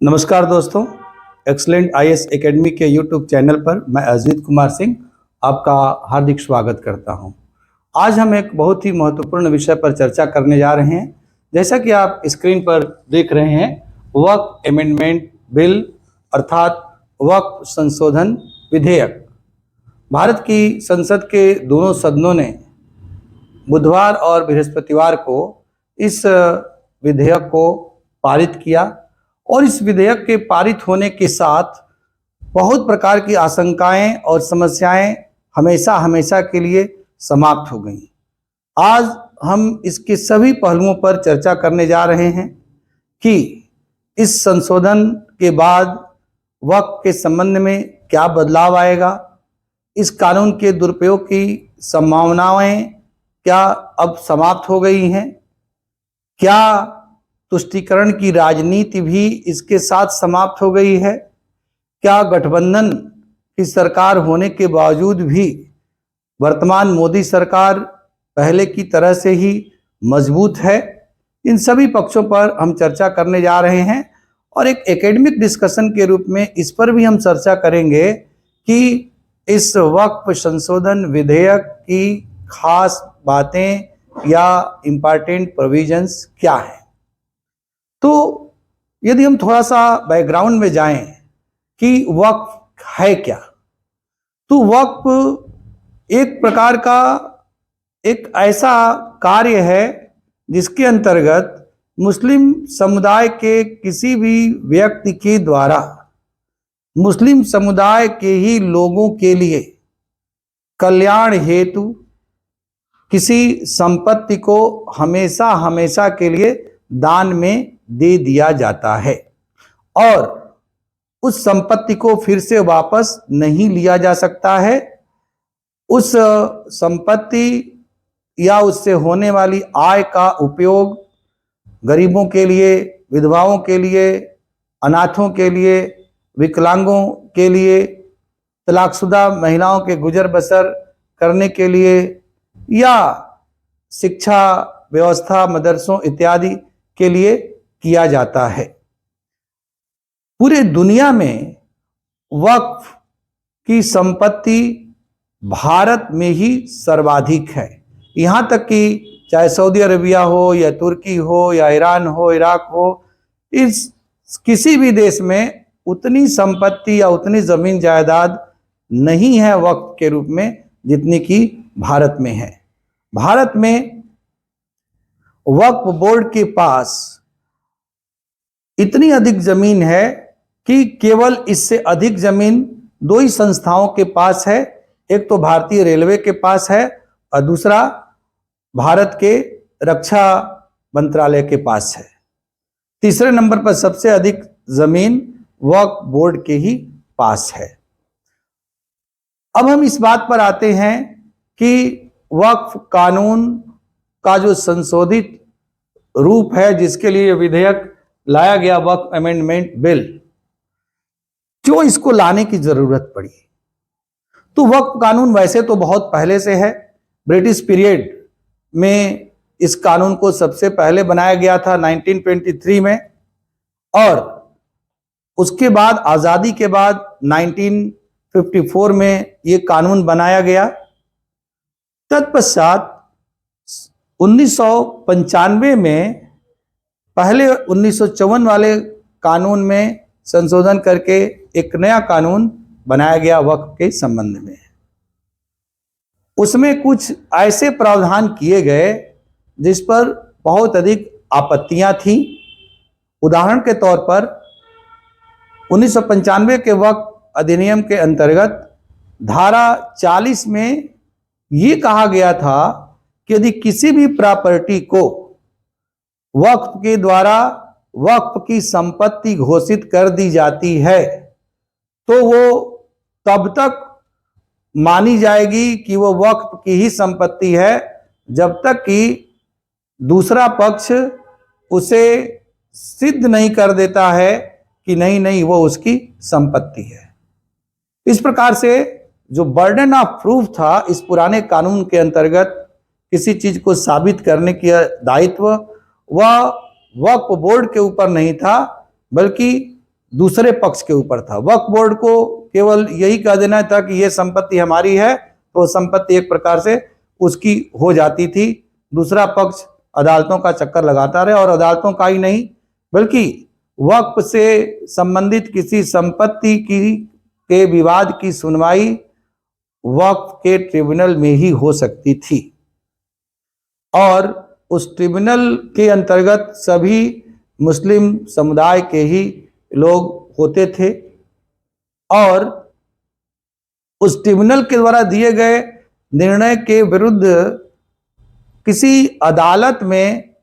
नमस्कार दोस्तों, excellent IAS academy के यूट्यूब चैनल पर मैं अजीत कुमार सिंह आपका हार्दिक स्वागत करता हूं। आज हम एक बहुत ही महत्वपूर्ण विषय पर चर्चा करने जा रहे हैं। जैसा कि आप स्क्रीन पर देख रहे हैं, वक्फ अमेंडमेंट बिल अर्थात वक्फ संशोधन विधेयक। भारत की संसद के दोनों सदनों ने बुधवार और बृहस्पतिवार को इस विधेयक को पारित किया और इस विधेयक के पारित होने के साथ बहुत प्रकार की आशंकाएं और समस्याएं हमेशा के लिए समाप्त हो गई। आज हम इसके सभी पहलुओं पर चर्चा करने जा रहे हैं कि इस संशोधन के बाद वक्फ के संबंध में क्या बदलाव आएगा, इस कानून के दुरुपयोग की संभावनाएं क्या अब समाप्त हो गई हैं, क्या तुष्टीकरण की राजनीति भी इसके साथ समाप्त हो गई है, क्या गठबंधन की सरकार होने के बावजूद भी वर्तमान मोदी सरकार पहले की तरह से ही मजबूत है। इन सभी पक्षों पर हम चर्चा करने जा रहे हैं और एक एकेडमिक डिस्कशन के रूप में इस पर भी हम चर्चा करेंगे कि इस वक्फ संशोधन विधेयक की खास बातें या इम्पॉर्टेंट प्रोविजंस क्या हैं। तो यदि हम थोड़ा सा बैकग्राउंड में जाएं कि वक्फ है क्या, तो वक्फ एक प्रकार का एक ऐसा कार्य है जिसके अंतर्गत मुस्लिम समुदाय के किसी भी व्यक्ति के द्वारा मुस्लिम समुदाय के ही लोगों के लिए कल्याण हेतु किसी संपत्ति को हमेशा के लिए दान में दे दिया जाता है और उस संपत्ति को फिर से वापस नहीं लिया जा सकता है। उस संपत्ति या उससे होने वाली आय का उपयोग गरीबों के लिए, विधवाओं के लिए, अनाथों के लिए, विकलांगों के लिए, तलाकशुदा महिलाओं के गुजर बसर करने के लिए या शिक्षा व्यवस्था, मदरसों इत्यादि के लिए किया जाता है। पूरे दुनिया में वक्फ की संपत्ति भारत में ही सर्वाधिक है। यहाँ तक कि चाहे सऊदी अरबिया हो या तुर्की हो या ईरान हो, इराक हो, इस किसी भी देश में उतनी संपत्ति या उतनी जमीन जायदाद नहीं है वक्फ के रूप में जितनी कि भारत में है। भारत में वक्फ बोर्ड के पास इतनी अधिक जमीन है कि केवल इससे अधिक जमीन दो ही संस्थाओं के पास है। एक तो भारतीय रेलवे के पास है और दूसरा भारत के रक्षा मंत्रालय के पास है। तीसरे नंबर पर सबसे अधिक जमीन वक्फ बोर्ड के ही पास है। अब हम इस बात पर आते हैं कि वक्फ कानून का जो संशोधित रूप है, जिसके लिए विधेयक लाया गया, वक्फ अमेंडमेंट बिल, क्यों इसको लाने की जरूरत पड़ी। तो वक्फ कानून वैसे तो बहुत पहले से है। ब्रिटिश पीरियड में इस कानून को सबसे पहले बनाया गया था 1923 में और उसके बाद आजादी के बाद 1954 में ये कानून बनाया गया। तत्पश्चात 1995 में पहले 1954 वाले कानून में संशोधन करके एक नया कानून बनाया गया वक्फ के संबंध में। उसमें कुछ ऐसे प्रावधान किए गए जिस पर बहुत अधिक आपत्तियां थी। उदाहरण के तौर पर 1995 के वक्फ अधिनियम के अंतर्गत धारा 40 में ये कहा गया था कि यदि किसी भी प्रॉपर्टी को वक्फ के द्वारा वक्फ की संपत्ति घोषित कर दी जाती है तो वो तब तक मानी जाएगी कि वो वक्फ की ही संपत्ति है जब तक कि दूसरा पक्ष उसे सिद्ध नहीं कर देता है कि नहीं वो उसकी संपत्ति है। इस प्रकार से जो बर्डन ऑफ प्रूफ था इस पुराने कानून के अंतर्गत किसी चीज को साबित करने की दायित्व वह वक्फ बोर्ड के ऊपर नहीं था, बल्कि दूसरे पक्ष के ऊपर था। वक्फ बोर्ड को केवल यही कह देना था कि यह संपत्ति हमारी है, तो संपत्ति एक प्रकार से उसकी हो जाती थी। दूसरा पक्ष अदालतों का चक्कर लगाता रहे, और अदालतों का ही नहीं बल्कि वक्फ से संबंधित किसी संपत्ति की के विवाद की सुनवाई वक्फ के ट्रिब्यूनल में ही हो सकती थी, और उस ट्रिब्यूनल के अंतर्गत सभी मुस्लिम समुदाय के ही लोग होते थे, और उस ट्रिब्यूनल के द्वारा दिए गए निर्णय के विरुद्ध किसी अदालत में,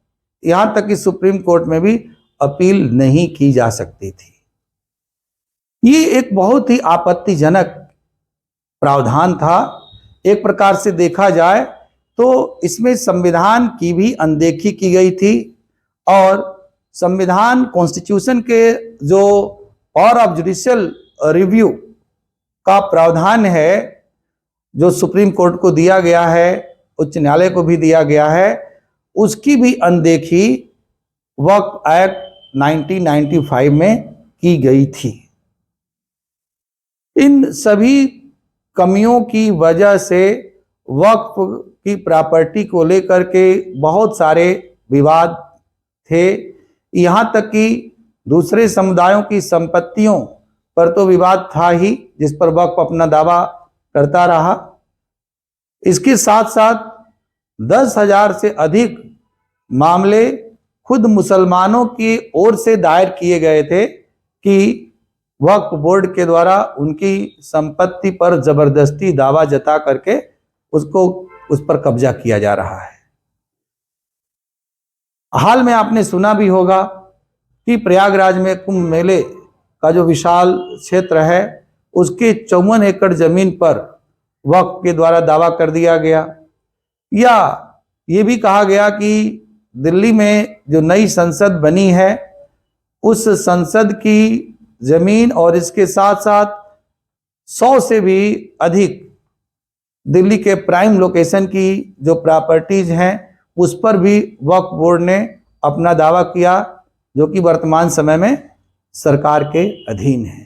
यहां तक कि सुप्रीम कोर्ट में भी अपील नहीं की जा सकती थी। ये एक बहुत ही आपत्तिजनक प्रावधान था। एक प्रकार से देखा जाए तो इसमें संविधान की भी अनदेखी की गई थी, और संविधान कॉन्स्टिट्यूशन के जो पावर ऑफ जुडिशियल रिव्यू का प्रावधान है, जो सुप्रीम कोर्ट को दिया गया है, उच्च न्यायालय को भी दिया गया है, उसकी भी अनदेखी वक्फ एक्ट 1995 में की गई थी। इन सभी कमियों की वजह से वक्फ की प्रॉपर्टी को लेकर के बहुत सारे विवाद थे। यहाँ तक कि दूसरे समुदायों की संपत्तियों पर तो विवाद था ही, जिस पर वक्फ अपना दावा करता रहा। इसके साथ साथ 10,000 से अधिक मामले खुद मुसलमानों की ओर से दायर किए गए थे कि वक्फ बोर्ड के द्वारा उनकी संपत्ति पर जबरदस्ती दावा जता करके उस पर कब्जा किया जा रहा है। हाल में आपने सुना भी होगा कि प्रयागराज में कुंभ मेले का जो विशाल क्षेत्र है, उसके 54 एकड़ जमीन पर वक्फ के द्वारा दावा कर दिया गया, या ये भी कहा गया कि दिल्ली में जो नई संसद बनी है, उस संसद की जमीन और इसके साथ साथ 100 से भी अधिक दिल्ली के प्राइम लोकेशन की जो प्रॉपर्टीज हैं, उस पर भी वक्फ बोर्ड ने अपना दावा किया, जो कि वर्तमान समय में सरकार के अधीन है।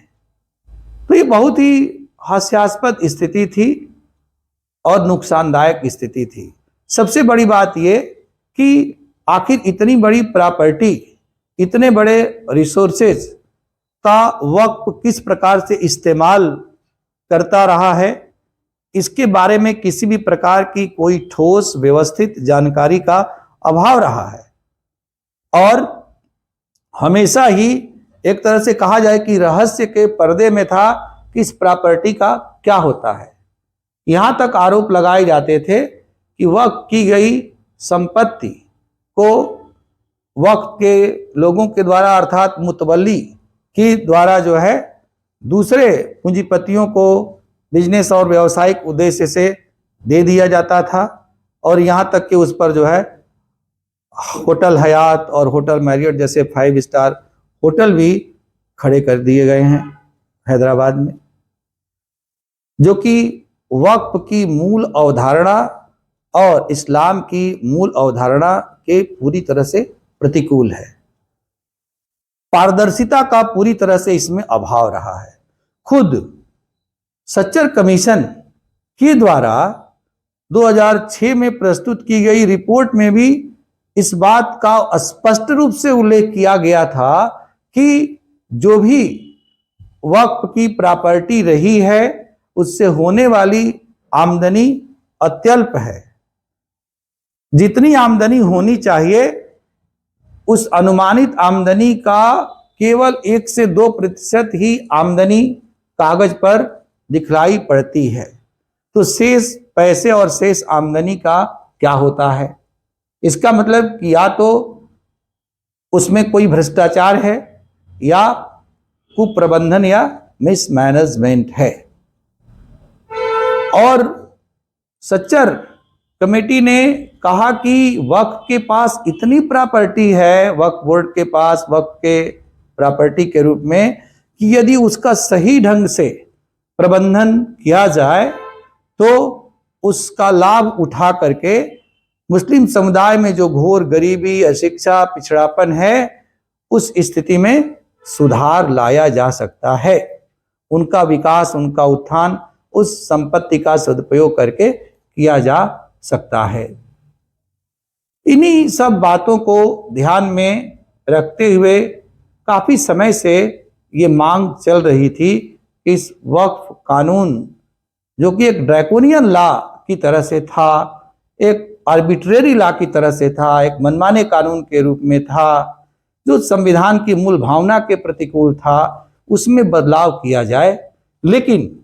तो ये बहुत ही हास्यास्पद स्थिति थी और नुकसानदायक स्थिति थी। सबसे बड़ी बात ये कि आखिर इतनी बड़ी प्रॉपर्टी, इतने बड़े रिसोर्सेज का वक्फ किस प्रकार से इस्तेमाल करता रहा है, इसके बारे में किसी भी प्रकार की कोई ठोस व्यवस्थित जानकारी का अभाव रहा है। और हमेशा ही एक तरह से कहा जाए कि रहस्य के पर्दे में था कि इस प्रॉपर्टी का क्या होता है। यहां तक आरोप लगाए जाते थे कि वक्फ की गई संपत्ति को वक्फ के लोगों के द्वारा, अर्थात मुतवल्ली के द्वारा जो है, दूसरे पूंजीपतियों को बिजनेस और व्यावसायिक उद्देश्य से दे दिया जाता था, और यहां तक कि उस पर जो है होटल हयात और होटल मैरियट जैसे 5 स्टार होटल भी खड़े कर दिए गए हैं हैदराबाद में, जो कि वक्फ की मूल अवधारणा और इस्लाम की मूल अवधारणा के पूरी तरह से प्रतिकूल है। पारदर्शिता का पूरी तरह से इसमें अभाव रहा है। खुद सच्चर कमीशन के द्वारा 2006 में प्रस्तुत की गई रिपोर्ट में भी इस बात का स्पष्ट रूप से उल्लेख किया गया था कि जो भी वक्फ की प्रॉपर्टी रही है, उससे होने वाली आमदनी अत्यल्प है। जितनी आमदनी होनी चाहिए, उस अनुमानित आमदनी का केवल 1 से 2% ही आमदनी कागज पर दिखलाई पड़ती है। तो शेष पैसे और शेष आमदनी का क्या होता है? इसका मतलब कि या तो उसमें कोई भ्रष्टाचार है, या कुप्रबंधन या मिसमैनेजमेंट है। और सच्चर कमेटी ने कहा कि वक्फ के पास इतनी प्रॉपर्टी है, वक्फ बोर्ड के पास वक्फ के प्रॉपर्टी के रूप में, कि यदि उसका सही ढंग से प्रबंधन किया जाए तो उसका लाभ उठा करके मुस्लिम समुदाय में जो घोर गरीबी, अशिक्षा, पिछड़ापन है, उस स्थिति में सुधार लाया जा सकता है, उनका विकास, उनका उत्थान उस संपत्ति का सदुपयोग करके किया जा सकता है। इन्हीं सब बातों को ध्यान में रखते हुए काफी समय से ये मांग चल रही थी, इस वक्फ कानून जो कि एक ड्रैकोनियन लॉ की तरह से था, एक आर्बिट्रेरी लॉ की तरह से था, एक मनमाने कानून के रूप में था, जो संविधान की मूल भावना के प्रतिकूल था, उसमें बदलाव किया जाए। लेकिन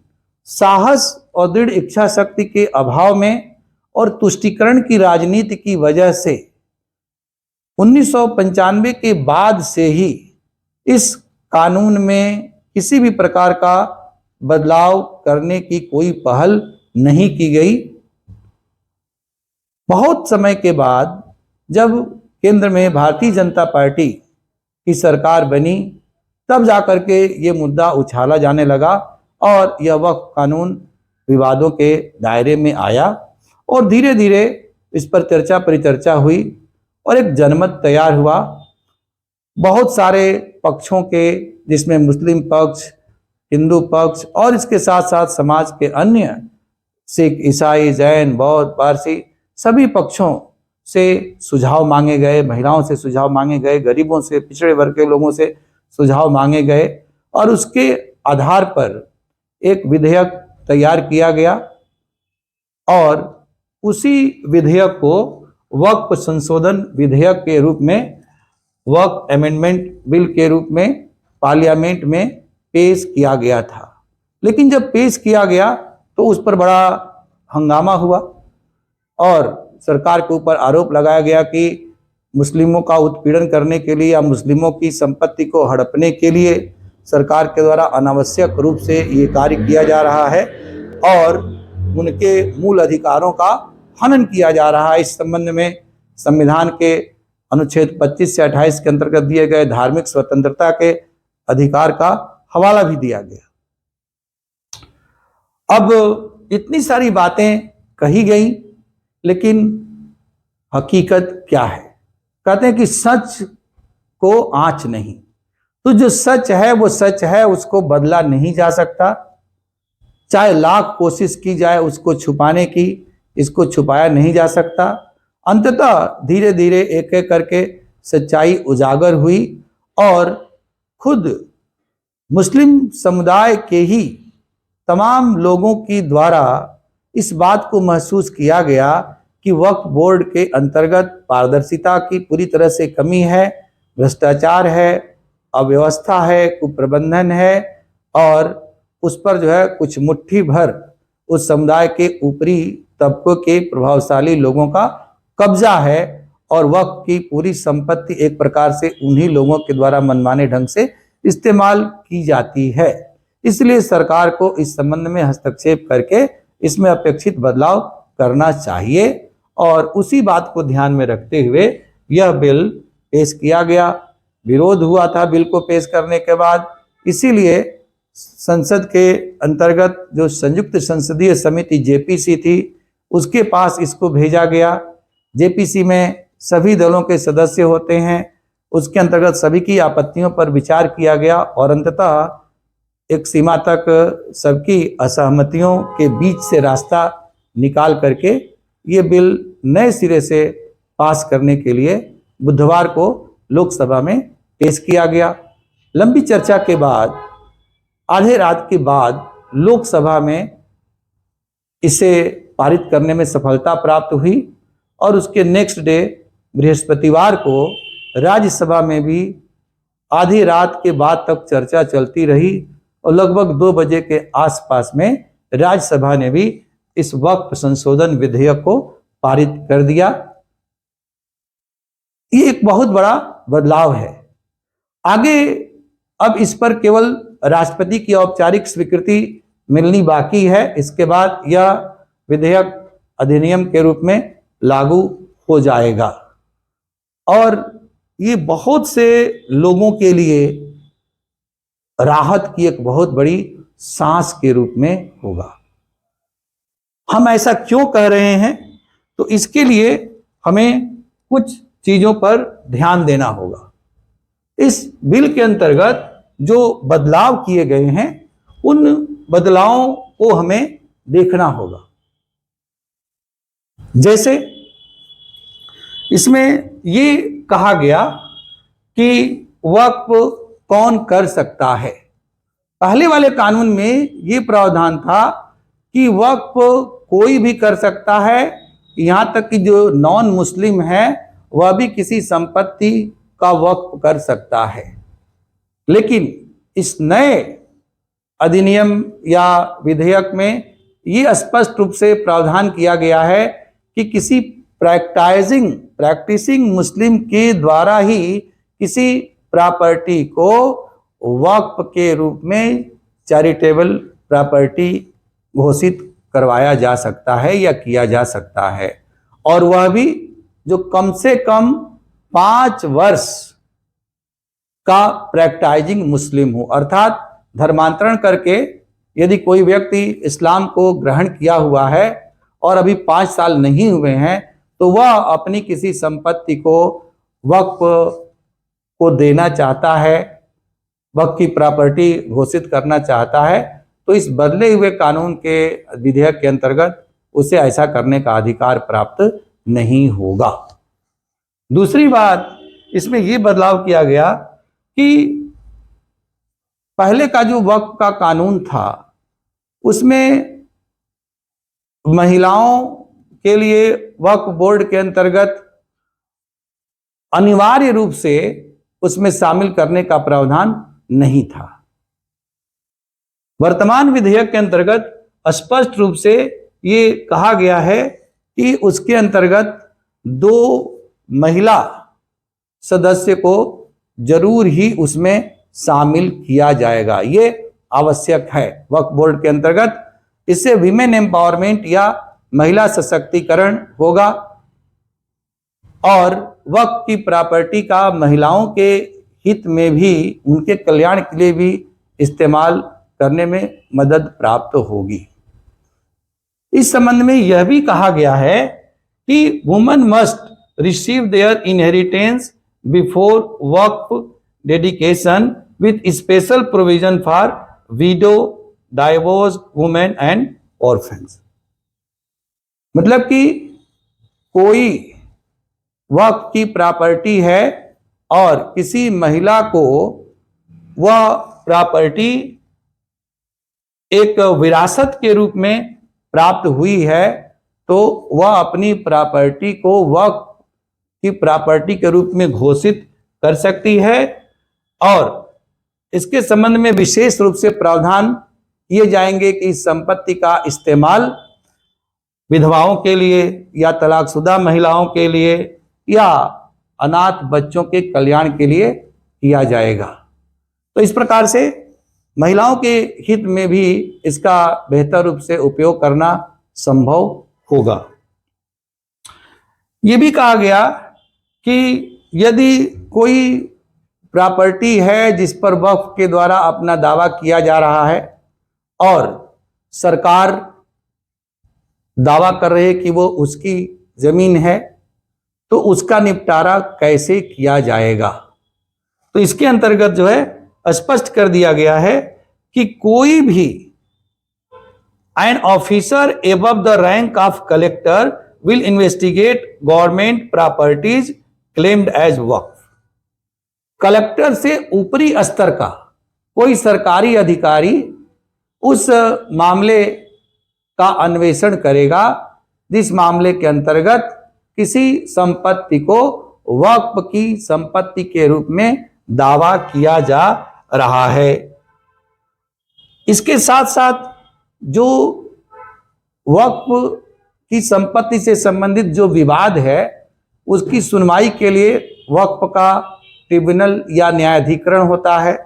साहस और दृढ़ इच्छा शक्ति के अभाव में और तुष्टीकरण की राजनीति की वजह से 1995 के बाद से ही इस कानून में किसी भी प्रकार का बदलाव करने की कोई पहल नहीं की गई। बहुत समय के बाद जब केंद्र में भारतीय जनता पार्टी की सरकार बनी, तब जाकर के ये मुद्दा उछाला जाने लगा और यह वक्फ कानून विवादों के दायरे में आया और धीरे धीरे इस पर चर्चा परिचर्चा हुई और एक जनमत तैयार हुआ। बहुत सारे पक्षों के, जिसमें मुस्लिम पक्ष, हिंदू पक्ष और इसके साथ साथ समाज के अन्य सिख, ईसाई, जैन, बौद्ध, पारसी सभी पक्षों से सुझाव मांगे गए, महिलाओं से सुझाव मांगे गए, गरीबों से, पिछड़े वर्ग के लोगों से सुझाव मांगे गए और उसके आधार पर एक विधेयक तैयार किया गया और उसी विधेयक को वक्फ संशोधन विधेयक के रूप में, वक्फ अमेंडमेंट बिल के रूप में पार्लियामेंट में पेश किया गया था। लेकिन जब पेश किया गया तो उस पर बड़ा हंगामा हुआ और सरकार के ऊपर आरोप लगाया गया कि मुस्लिमों का उत्पीड़न करने के लिए या मुस्लिमों की संपत्ति को हड़पने के लिए सरकार के द्वारा अनावश्यक रूप से ये कार्य किया जा रहा है और उनके मूल अधिकारों का हनन किया जा रहा है। इस संबंध में संविधान के अनुच्छेद 25 से 28 के अंतर्गत दिए गए धार्मिक स्वतंत्रता के अधिकार का हवाला भी दिया गया। अब इतनी सारी बातें कही गई, लेकिन हकीकत क्या है? कहते हैं कि सच को आँच नहीं, तो जो सच है वो सच है, उसको बदला नहीं जा सकता। चाहे लाख कोशिश की जाए उसको छुपाने की, इसको छुपाया नहीं जा सकता। अंततः धीरे धीरे एक एक करके सच्चाई उजागर हुई और खुद मुस्लिम समुदाय के ही तमाम लोगों की द्वारा इस बात को महसूस किया गया कि वक्फ बोर्ड के अंतर्गत पारदर्शिता की पूरी तरह से कमी है, भ्रष्टाचार है, अव्यवस्था है, कुप्रबंधन है और उस पर जो है कुछ मुट्ठी भर उस समुदाय के ऊपरी तबकों के प्रभावशाली लोगों का कब्जा है और वक्फ की पूरी संपत्ति एक प्रकार से उन्हीं लोगों के द्वारा मनमाने ढंग से इस्तेमाल की जाती है। इसलिए सरकार को इस संबंध में हस्तक्षेप करके इसमें अपेक्षित बदलाव करना चाहिए और उसी बात को ध्यान में रखते हुए यह बिल पेश किया गया। विरोध हुआ था बिल को पेश करने के बाद, इसीलिए संसद के अंतर्गत जो संयुक्त संसदीय समिति जेपीसी थी उसके पास इसको भेजा गया। जेपीसी में सभी दलों के सदस्य होते हैं, उसके अंतर्गत सभी की आपत्तियों पर विचार किया गया और अंततः एक सीमा तक सबकी असहमतियों के बीच से रास्ता निकाल करके ये बिल नए सिरे से पास करने के लिए बुधवार को लोकसभा में पेश किया गया। लंबी चर्चा के बाद आधे रात के बाद लोकसभा में इसे पारित करने में सफलता प्राप्त हुई और उसके नेक्स्ट डे बृहस्पतिवार को राज्यसभा में भी आधी रात के बाद तक चर्चा चलती रही और लगभग 2 बजे के आसपास में राज्यसभा ने भी इस वक्फ संशोधन विधेयक को पारित कर दिया। ये एक बहुत बड़ा बदलाव है। आगे अब इस पर केवल राष्ट्रपति की औपचारिक स्वीकृति मिलनी बाकी है। इसके बाद यह विधेयक अधिनियम के रूप में लागू हो जाएगा और ये बहुत से लोगों के लिए राहत की एक बहुत बड़ी सांस के रूप में होगा। हम ऐसा क्यों कह रहे हैं? तो इसके लिए हमें कुछ चीजों पर ध्यान देना होगा। इस बिल के अंतर्गत जो बदलाव किए गए हैं उन बदलावों को हमें देखना होगा। जैसे इसमें ये कहा गया कि वक्फ कौन कर सकता है। पहले वाले कानून में ये प्रावधान था कि वक्फ कोई भी कर सकता है, यहां तक कि जो नॉन मुस्लिम है वह भी किसी संपत्ति का वक्फ कर सकता है। लेकिन इस नए अधिनियम या विधेयक में ये स्पष्ट रूप से प्रावधान किया गया है कि किसी प्रैक्टिसिंग मुस्लिम के द्वारा ही किसी प्रॉपर्टी को वक्फ के रूप में चैरिटेबल प्रॉपर्टी घोषित करवाया जा सकता है या किया जा सकता है, और वह भी जो कम से कम 5 वर्ष का प्रैक्टिसिंग मुस्लिम हो। अर्थात धर्मांतरण करके यदि कोई व्यक्ति इस्लाम को ग्रहण किया हुआ है और अभी 5 साल नहीं हुए हैं तो वह अपनी किसी संपत्ति को वक्फ को देना चाहता है, वक्फ की प्रॉपर्टी घोषित करना चाहता है, तो इस बदले हुए कानून के विधेयक के अंतर्गत उसे ऐसा करने का अधिकार प्राप्त नहीं होगा। दूसरी बात, इसमें यह बदलाव किया गया कि पहले का जो वक्फ का कानून था उसमें महिलाओं के लिए वक्फ बोर्ड के अंतर्गत अनिवार्य रूप से उसमें शामिल करने का प्रावधान नहीं था। वर्तमान विधेयक के अंतर्गत स्पष्ट रूप से ये कहा गया है कि उसके अंतर्गत 2 महिला सदस्य को जरूर ही उसमें शामिल किया जाएगा, ये आवश्यक है वक्फ बोर्ड के अंतर्गत। इससे विमेन एम्पावरमेंट या महिला सशक्तिकरण होगा और वक्फ की प्रॉपर्टी का महिलाओं के हित में भी, उनके कल्याण के लिए भी इस्तेमाल करने में मदद प्राप्त होगी। इस संबंध में यह भी कहा गया है कि woman must receive there inheritance before Waqf dedication with special provision for window, divorce women and orphans. मतलब कि कोई वक्फ की प्रॉपर्टी है और किसी महिला को वह प्रॉपर्टी एक विरासत के रूप में प्राप्त हुई है, तो वह अपनी प्रॉपर्टी को वक्फ की प्रॉपर्टी के रूप में घोषित कर सकती है। और इसके संबंध में विशेष रूप से प्रावधान किए जाएंगे कि इस संपत्ति का इस्तेमाल विधवाओं के लिए या तलाकशुदा महिलाओं के लिए या अनाथ बच्चों के कल्याण के लिए किया जाएगा। तो इस प्रकार से महिलाओं के हित में भी इसका बेहतर रूप से उपयोग करना संभव होगा। ये भी कहा गया कि यदि कोई प्रॉपर्टी है जिस पर वक्फ के द्वारा अपना दावा किया जा रहा है और सरकार दावा कर रही है कि वो उसकी जमीन है, तो उसका निपटारा कैसे किया जाएगा। तो इसके अंतर्गत जो है स्पष्ट कर दिया गया है कि कोई भी an officer above the rank of collector will investigate government properties claimed as waqf. Collector से ऊपरी स्तर का कोई सरकारी अधिकारी उस मामले का अन्वेषण करेगा जिस मामले के अंतर्गत किसी संपत्ति को वक्फ की संपत्ति के रूप में दावा किया जा रहा है। इसके साथ साथ जो वक्फ की संपत्ति से संबंधित जो विवाद है उसकी सुनवाई के लिए वक्फ का ट्रिब्यूनल या न्यायाधिकरण होता है,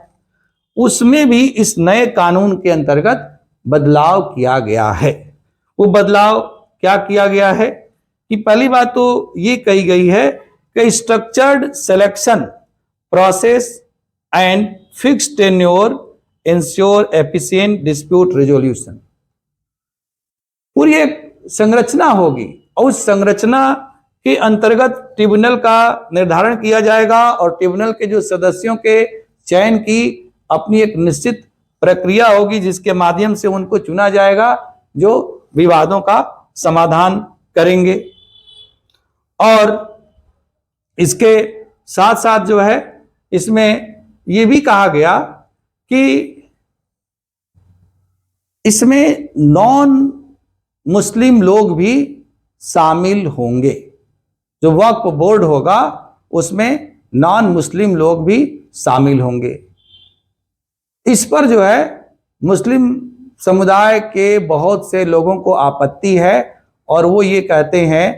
उसमें भी इस नए कानून के अंतर्गत बदलाव किया गया है। वो बदलाव क्या किया गया है कि पहली बात तो ये कही गई है कि structured selection process and fixed tenure ensure efficient dispute resolution. पूरी एक संरचना होगी और उस संरचना के अंतर्गत ट्रिब्यूनल का निर्धारण किया जाएगा और ट्रिब्यूनल के जो सदस्यों के चयन की अपनी एक निश्चित प्रक्रिया होगी, जिसके माध्यम से उनको चुना जाएगा जो विवादों का समाधान करेंगे। और इसके साथ साथ जो है इसमें ये भी कहा गया कि इसमें नॉन मुस्लिम लोग भी शामिल होंगे। जो वक्फ बोर्ड होगा उसमें नॉन मुस्लिम लोग भी शामिल होंगे। इस पर जो है मुस्लिम समुदाय के बहुत से लोगों को आपत्ति है और वो ये कहते हैं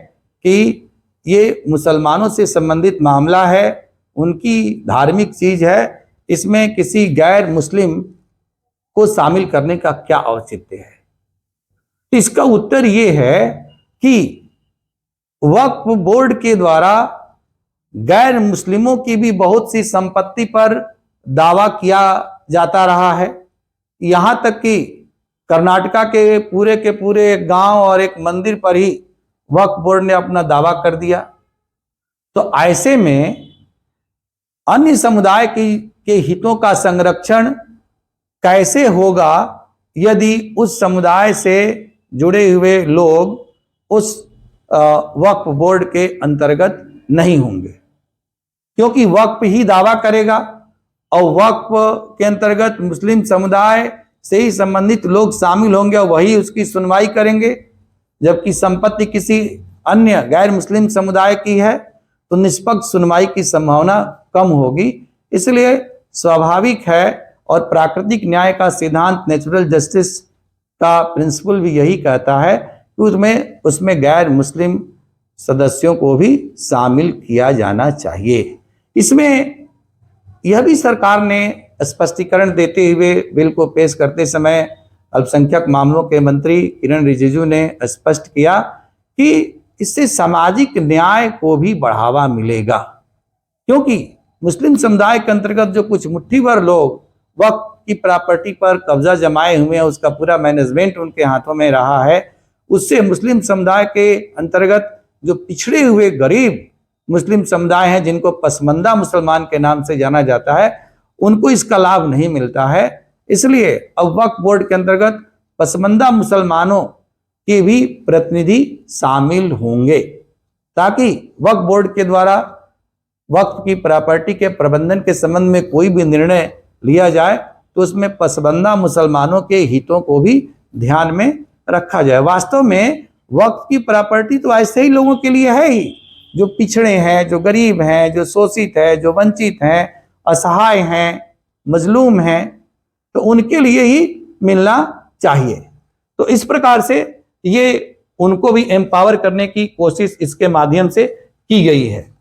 कि ये मुसलमानों से संबंधित मामला है, उनकी धार्मिक चीज है, इसमें किसी गैर मुस्लिम को शामिल करने का क्या औचित्य है। इसका उत्तर ये है कि वक्फ बोर्ड के द्वारा गैर मुस्लिमों की भी बहुत सी संपत्ति पर दावा किया जाता रहा है। यहां तक कि कर्नाटका के पूरे गांव और एक मंदिर पर ही वक्फ बोर्ड ने अपना दावा कर दिया। तो ऐसे में अन्य समुदाय के हितों का संरक्षण कैसे होगा यदि उस समुदाय से जुड़े हुए लोग उस वक्फ बोर्ड के अंतर्गत नहीं होंगे, क्योंकि वक्फ ही दावा करेगा और वक्फ के अंतर्गत मुस्लिम समुदाय से ही संबंधित लोग शामिल होंगे और वही उसकी सुनवाई करेंगे। जबकि संपत्ति किसी अन्य गैर मुस्लिम समुदाय की है तो निष्पक्ष सुनवाई की संभावना कम होगी। इसलिए स्वाभाविक है और प्राकृतिक न्याय का सिद्धांत, नेचुरल जस्टिस का प्रिंसिपल भी यही कहता है कि उसमें गैर मुस्लिम सदस्यों को भी शामिल किया जाना चाहिए। इसमें यह भी सरकार ने स्पष्टीकरण देते हुए बिल को पेश करते समय अल्पसंख्यक मामलों के मंत्री किरण रिजिजू ने स्पष्ट किया कि इससे सामाजिक न्याय को भी बढ़ावा मिलेगा, क्योंकि मुस्लिम समुदाय के अंतर्गत जो कुछ मुट्ठी भर लोग वक्फ की प्रॉपर्टी पर कब्जा जमाए हुए हैं, उसका पूरा मैनेजमेंट उनके हाथों में रहा है, उससे मुस्लिम समुदाय के अंतर्गत जो पिछड़े हुए गरीब मुस्लिम समुदाय हैं, जिनको पसमंदा मुसलमान के नाम से जाना जाता है, उनको इसका लाभ नहीं मिलता है। इसलिए अब वक्फ बोर्ड के अंतर्गत पसमंदा मुसलमानों के भी प्रतिनिधि शामिल होंगे, ताकि वक्फ बोर्ड के द्वारा वक्फ की प्रॉपर्टी के प्रबंधन के संबंध में कोई भी निर्णय लिया जाए तो उसमें पसमंदा मुसलमानों के हितों को भी ध्यान में रखा जाए। वास्तव में वक्फ की प्रॉपर्टी तो ऐसे ही लोगों के लिए है ही जो पिछड़े हैं, जो गरीब हैं, जो शोषित है, जो वंचित हैं, असहाय हैं, मजलूम हैं, तो उनके लिए ही मिलना चाहिए। तो इस प्रकार से ये उनको भी एम्पावर करने की कोशिश इसके माध्यम से की गई है।